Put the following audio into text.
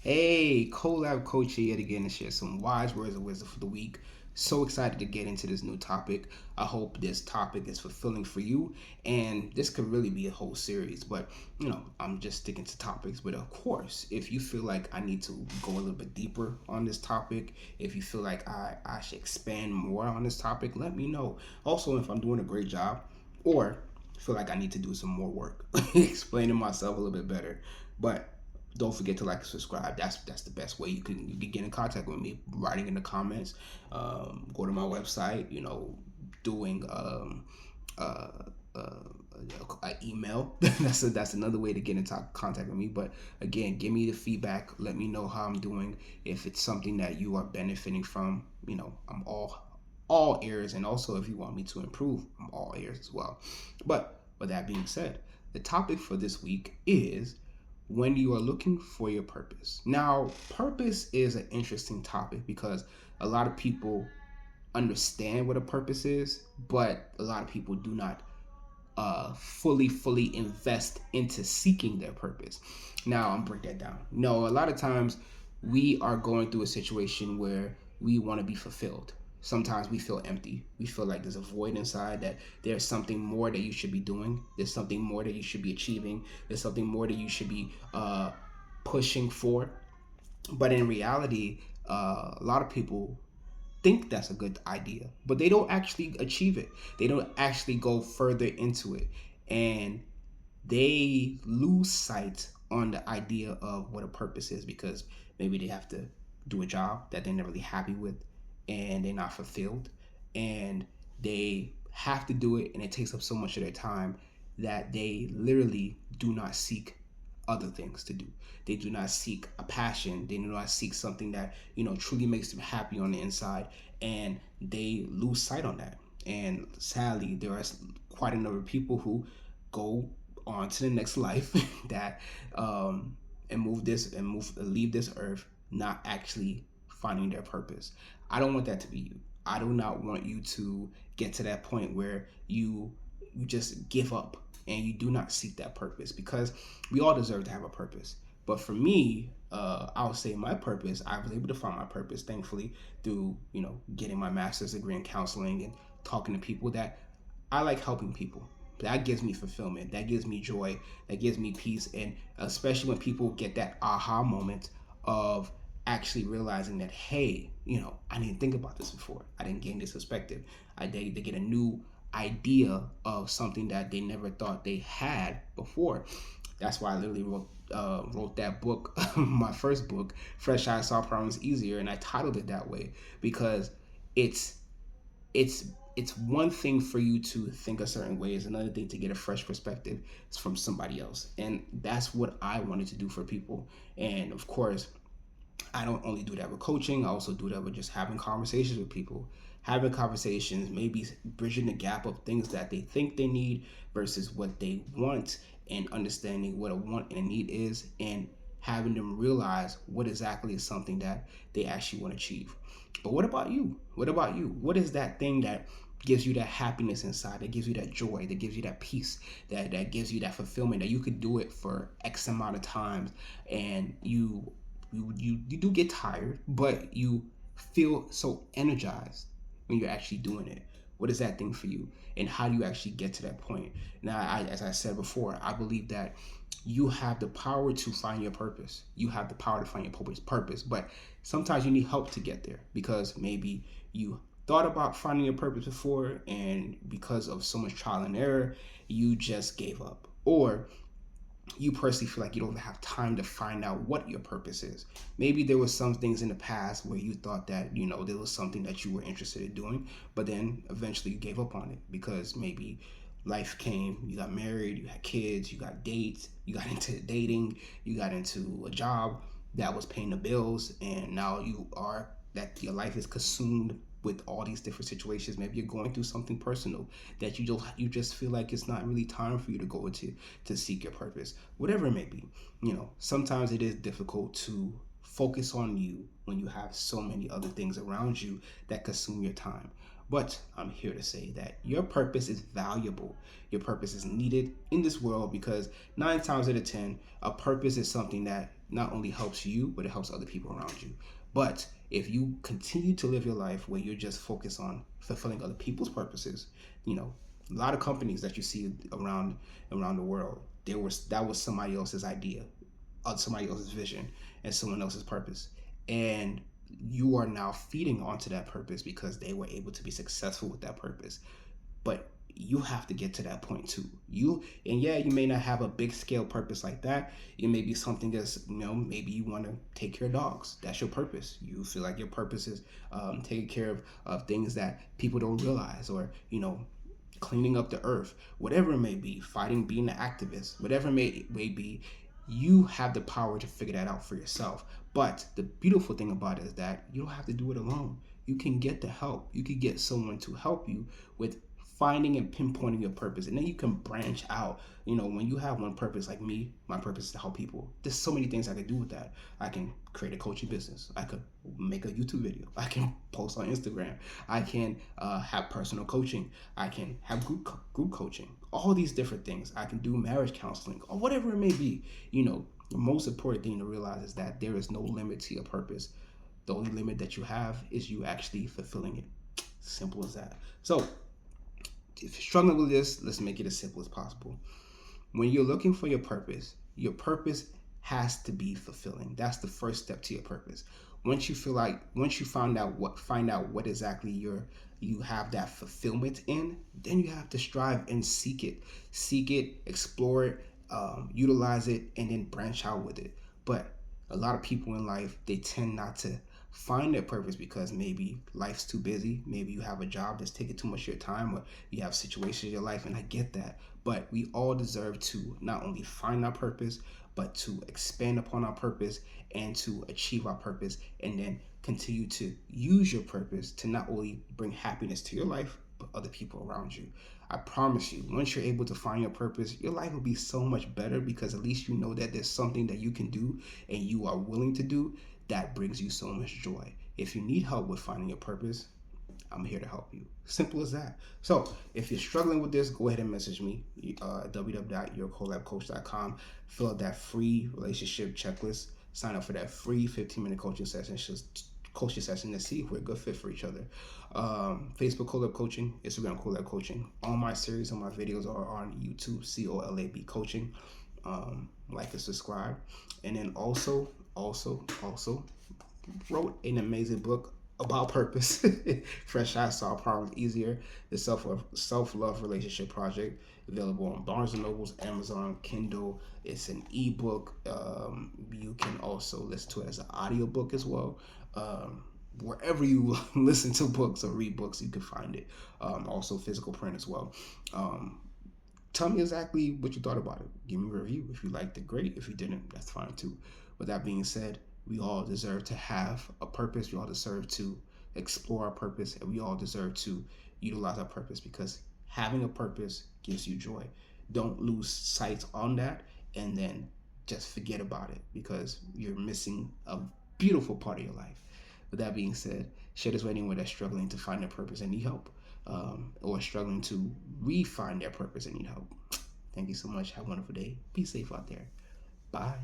Hey, Colabcoaching yet again to share some wise words of wisdom for the week. So excited to get into this new topic. I hope this topic is fulfilling for you, and this could really be a whole series. But I'm just sticking to topics. But of course, if you feel like I need to go a little bit deeper on this topic, if you feel like I should expand more on this topic, let me know. Also, if I'm doing a great job, or feel like I need to do some more work explaining myself a little bit better. But don't forget to like and subscribe. That's the best way you can get in contact with me. Writing in the comments, go to my website. Doing uh, uh, an email. That's another way to get in contact with me. But again, give me the feedback. Let me know how I'm doing. If it's something that you are benefiting from, I'm all ears. And also, if you want me to improve, I'm all ears as well. But with that being said, the topic for this week is when you are looking for your purpose. Now, purpose is an interesting topic because a lot of people understand what a purpose is, but a lot of people do not fully invest into seeking their purpose. Now, I'm break that down. No, a lot of times we are going through a situation where we want to be fulfilled. Sometimes we feel empty. We feel like there's a void inside, that there's something more that you should be doing. There's something more that you should be achieving. There's something more that you should be pushing for. But in reality, a lot of people think that's a good idea, but they don't actually achieve it. They don't actually go further into it. And they lose sight on the idea of what a purpose is because maybe they have to do a job that they're not really happy with and they're not fulfilled. And they have to do it and it takes up so much of their time that they literally do not seek other things to do. They do not seek a passion. They do not seek something that, truly makes them happy on the inside. And they lose sight on that. And sadly, there are quite a number of people who go on to the next life that leave this earth not actually finding their purpose. I don't want that to be you. I do not want you to get to that point where you just give up and you do not seek that purpose, because we all deserve to have a purpose. But for me, I would say my purpose, I was able to find my purpose, thankfully, through, getting my master's degree in counseling and talking to people. That I like helping people. That gives me fulfillment. That gives me joy. That gives me peace. And especially when people get that aha moment of actually realizing that, hey, I didn't think about this before. I didn't gain this perspective. They get a new idea of something that they never thought they had before. That's why I literally wrote that book, my first book, Fresh Eyes Solve Problems Easier, and I titled it that way because it's it's one thing for you to think a certain way, it's another thing to get a fresh perspective from somebody else. And that's what I wanted to do for people. And of course, I don't only do that with coaching, I also do that with just having conversations with people. Having conversations, maybe bridging the gap of things that they think they need versus what they want, and understanding what a want and a need is, and having them realize what exactly is something that they actually want to achieve. But what about you? What about you? What is that thing that gives you that happiness inside, that gives you that joy, that gives you that peace, that gives you that fulfillment, that you could do it for X amount of times and you do get tired, but you feel so energized when you're actually doing it? What is that thing for you? And how do you actually get to that point? Now, as I said before, I believe that you have the power to find your purpose. You have the power to find your purpose, but sometimes you need help to get there, because maybe you thought about finding your purpose before, and because of so much trial and error, you just gave up. Or you personally feel like you don't have time to find out what your purpose is. Maybe there was some things in the past where you thought that, there was something that you were interested in doing, but then eventually you gave up on it because maybe life came, you got married, you had kids, you got dates, you got into dating, you got into a job that was paying the bills, and now your life is consumed with all these different situations. Maybe you're going through something personal that you just feel like it's not really time for you to go into to seek your purpose. Whatever it may be, sometimes it is difficult to focus on you when you have so many other things around you that consume your time. But I'm here to say that your purpose is valuable. Your purpose is needed in this world, because 9 times out of 10, a purpose is something that not only helps you, but it helps other people around you. But if you continue to live your life where you're just focused on fulfilling other people's purposes, you know, a lot of companies that you see around the world, that was somebody else's idea, somebody else's vision, and someone else's purpose, and you are now feeding onto that purpose because they were able to be successful with that purpose. But you have to get to that point too. You may not have a big scale purpose like that. It may be something that's, maybe you want to take care of dogs. That's your purpose. You feel like your purpose is taking care of things that people don't realize, or cleaning up the earth, whatever it may be, fighting, being an activist, whatever it may be. You have the power to figure that out for yourself. But the beautiful thing about it is that you don't have to do it alone. You can get the help. You can get someone to help you with finding and pinpointing your purpose, and then you can branch out. When you have one purpose, like me, my purpose is to help people. There's so many things I could do with that. I can create a coaching business. I could make a YouTube video. I can post on Instagram. I can have personal coaching. I can have group coaching. All these different things. I can do marriage counseling or whatever it may be. The most important thing to realize is that there is no limit to your purpose. The only limit that you have is you actually fulfilling it. Simple as that. So if you're struggling with this, let's make it as simple as possible. When you're looking for your purpose has to be fulfilling. That's the first step to your purpose. Once you find out what exactly you have that fulfillment in, then you have to strive and seek it, explore it, utilize it, and then branch out with it. But a lot of people in life, they tend not to find their purpose because maybe life's too busy. Maybe you have a job that's taking too much of your time, or you have situations in your life, and I get that. But we all deserve to not only find our purpose, but to expand upon our purpose and to achieve our purpose, and then continue to use your purpose to not only bring happiness to your life, but other people around you. I promise you, once you're able to find your purpose, your life will be so much better, because at least you know that there's something that you can do and you are willing to do that brings you so much joy. If you need help with finding your purpose, I'm here to help you. Simple as that. So if you're struggling with this, go ahead and message me, www.yourcolabcoach.com. Fill out that free relationship checklist. Sign up for that free 15-minute coaching session. Just coaching session to see if we're a good fit for each other. Facebook Colab Coaching, Instagram Colab Coaching. All my series, all my videos are on YouTube, COLAB Coaching. Like and subscribe. And then also wrote an amazing book about purpose. Fresh Eyes Solve Problems Easier. The self-love relationship project, available on Barnes and Nobles, Amazon, Kindle. It's an ebook. You can also listen to it as an audiobook as well. Wherever you listen to books or read books, you can find it. Also physical print as well. Tell me exactly what you thought about it. Give me a review. If you liked it, great. If you didn't, that's fine too. With that being said, we all deserve to have a purpose. We all deserve to explore our purpose, and we all deserve to utilize our purpose, because having a purpose gives you joy. Don't lose sight on that and then just forget about it, because you're missing a beautiful part of your life. With that being said, share this with anyone that's struggling to find their purpose and need help, or struggling to re-find their purpose and need help. Thank you so much. Have a wonderful day. Be safe out there. Bye.